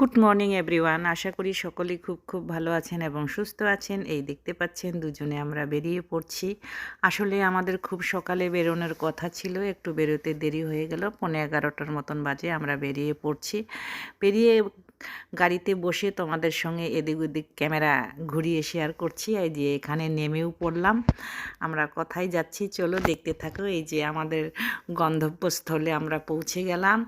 Good morning everyone. আশা করি সকলেই খুব ভালো আছেন এবং সুস্থ আছেন। এই দেখতে পাচ্ছেন দুজনে আমরা বেরিয়ে পড়ছি। আসলে আমাদের খুব সকালে বেরোনোর কথা ছিল, একটু বেরোতে দেরি হয়ে গেল। 11:15টার মতন বাজে আমরা বেরিয়ে পড়ছি। বেরিয়ে গাড়িতে বসে তোমাদের সঙ্গে এদিক ওদিক ক্যামেরা ঘুরিয়ে শেয়ার করছি। এই যে এখানে নেমেও পড়লাম। আমরা কোথায় যাচ্ছি চলো দেখতে থাকো। এই যে আমাদের গন্তব্যস্থলে আমরা পৌঁছে গেলাম।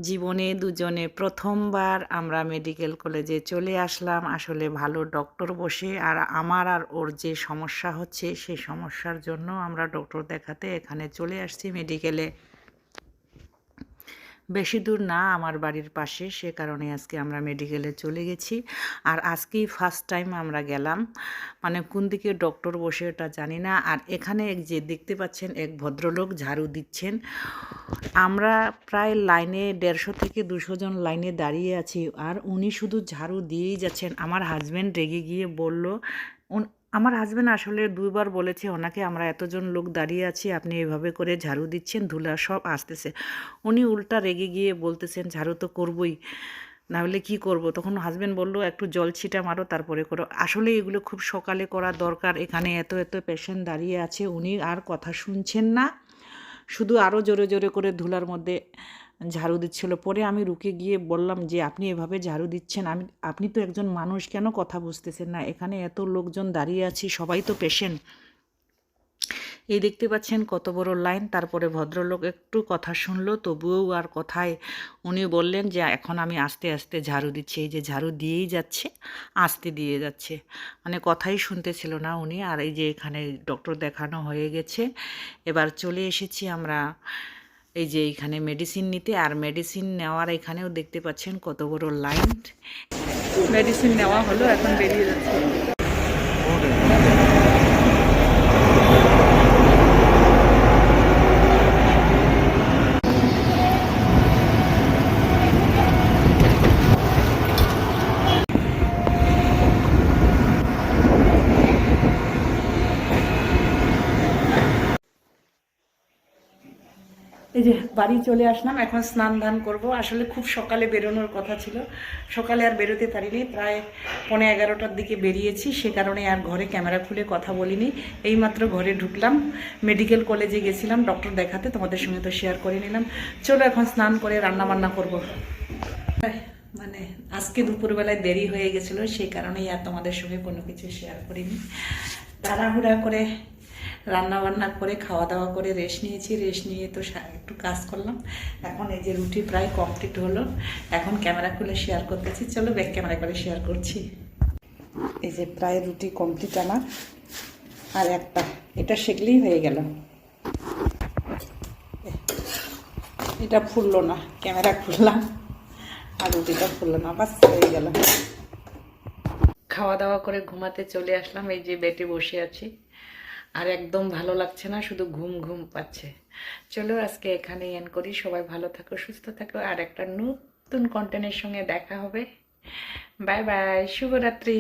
জীবনে দুজনে প্রথমবার আমরা মেডিকেল কলেজে চলে আসলাম। আসলে ভালো ডক্টর বসে, আর আমার আর ওর যে সমস্যা হচ্ছে সেই সমস্যার জন্য আমরা ডক্টর দেখাতে এখানে চলে আসছি মেডিকেলে। বেশি দূর না, আমার বাড়ির পাশে, সে কারণে আজকে আমরা মেডিকেলে চলে গেছি। আর আজকেই ফার্স্ট টাইম আমরা গেলাম, মানে কোন দিকে ডক্টর বসে ওটা জানি না। আর এখানে এক যে দেখতে পাচ্ছেন এক ভদ্রলোক ঝাড়ু দিচ্ছেন। আমরা প্রায় লাইনে 150 থেকে 200 জন লাইনে দাঁড়িয়ে আছি, আর উনি শুধু ঝাড়ু দিয়েই যাচ্ছেন। আমার হাজব্যান্ড রেগে গিয়ে বলল, আমার হাজব্যান্ড আসলে 2বার বলেছে ওনাকে, আমরা এতজন লোক দাঁড়িয়ে আছি, আপনি এভাবে করে ঝাড়ু দিচ্ছেন, ধুলা সব আসতেছে। উনি উল্টা রেগে গিয়ে বলতেছেন ঝাড়ু তো করবই, না হলে কী করব। তখন হাজব্যান্ড বলল একটু জল ছিটা মারো তারপরে করো। আসলে এগুলো খুব সকালে করা দরকার। এখানে এত পেশেন্ট দাঁড়িয়ে আছে, উনি আর কথা শুনছেন না, শুধু আরও জোরে জোরে করে ধুলার মধ্যে ঝাড়ু দিচ্ছিল। পরে আমি রুকে গিয়ে বললাম যে আপনি এভাবে ঝাড়ু দিচ্ছেন, আপনি তো একজন মানুষ, কেন কথা বুঝতেছেন না? এখানে এত লোকজন দাঁড়িয়ে আছি, সবাই তো পেশেন্ট। এই দেখতে পাচ্ছেন কত বড় লাইন। তারপরে ভদ্রলোক একটু কথা শুনলো, তবুও আর কথায় উনি বললেন যে এখন আমি আস্তে আস্তে ঝাড়ু দিচ্ছি। এই যে ঝাড়ু দিয়েই যাচ্ছে, আস্তে দিয়ে যাচ্ছে, মানে কথাই শুনতেছিল না উনি। আর এই যে এখানে ডক্টর দেখানো হয়ে গেছে, এবার চলে এসেছি আমরা এই যে এইখানে মেডিসিন নিতে। আর মেডিসিন নেওয়ার এখানেও দেখতে পাচ্ছেন কত বড় লাইন। মেডিসিন নেওয়া হলো, এখন বেরিয়ে যাচ্ছে। এই যে বাড়ি চলে আসলাম, এখন স্নান ধান করবো। আসলে খুব সকালে বেরোনোর কথা ছিল, সকালে আর বেরোতে পারিনি। প্রায় 11:15টার দিকে বেরিয়েছি, সে কারণে আর ঘরে ক্যামেরা খুলে কথা বলিনি। এইমাত্র ঘরে ঢুকলাম। মেডিকেল কলেজে গেছিলাম ডক্টর দেখাতে, তোমাদের সঙ্গে তো শেয়ার করে নিলাম। চলো এখন স্নান করে রান্না বান্না করবো। মানে আজকে দুপুরবেলায় দেরি হয়ে গেছিলো, সেই কারণেই আর তোমাদের সঙ্গে কোনো কিছু শেয়ার করিনি। তাড়াহুড়া করে রান্না বান্না করে খাওয়া দাওয়া করে রেস্ট নিয়েছি। রেস্ট নিয়ে তো একটু কাজ করলাম। এখন এই যে রুটি প্রায় কমপ্লিট হলো, এখন ক্যামেরা খুলে শেয়ার করতেছি। চলো ব্যাক ক্যামেরা করে শেয়ার করছি। এই যে প্রায় রুটি কমপ্লিট আমার, আর একটা এটা সেকলেই হয়ে গেল। এটা ফুললো না, ক্যামেরা খুললাম আর রুটিটা ফুললো না, বাস হয়ে গেল। খাওয়া দাওয়া করে ঘুমাতে চলে আসলাম। এই যে বেডে বসে আছি, আর একদম ভালো লাগছে না, শুধু ঘুম ঘুম পাচ্ছে। চলো আজকে এখানেই এন্ড করি। সবাই ভালো থাকো, সুস্থ থাকো, আর একটা নতুন কন্টেন্টের সঙ্গে দেখা হবে। বাই বাই, শুভরাত্রি।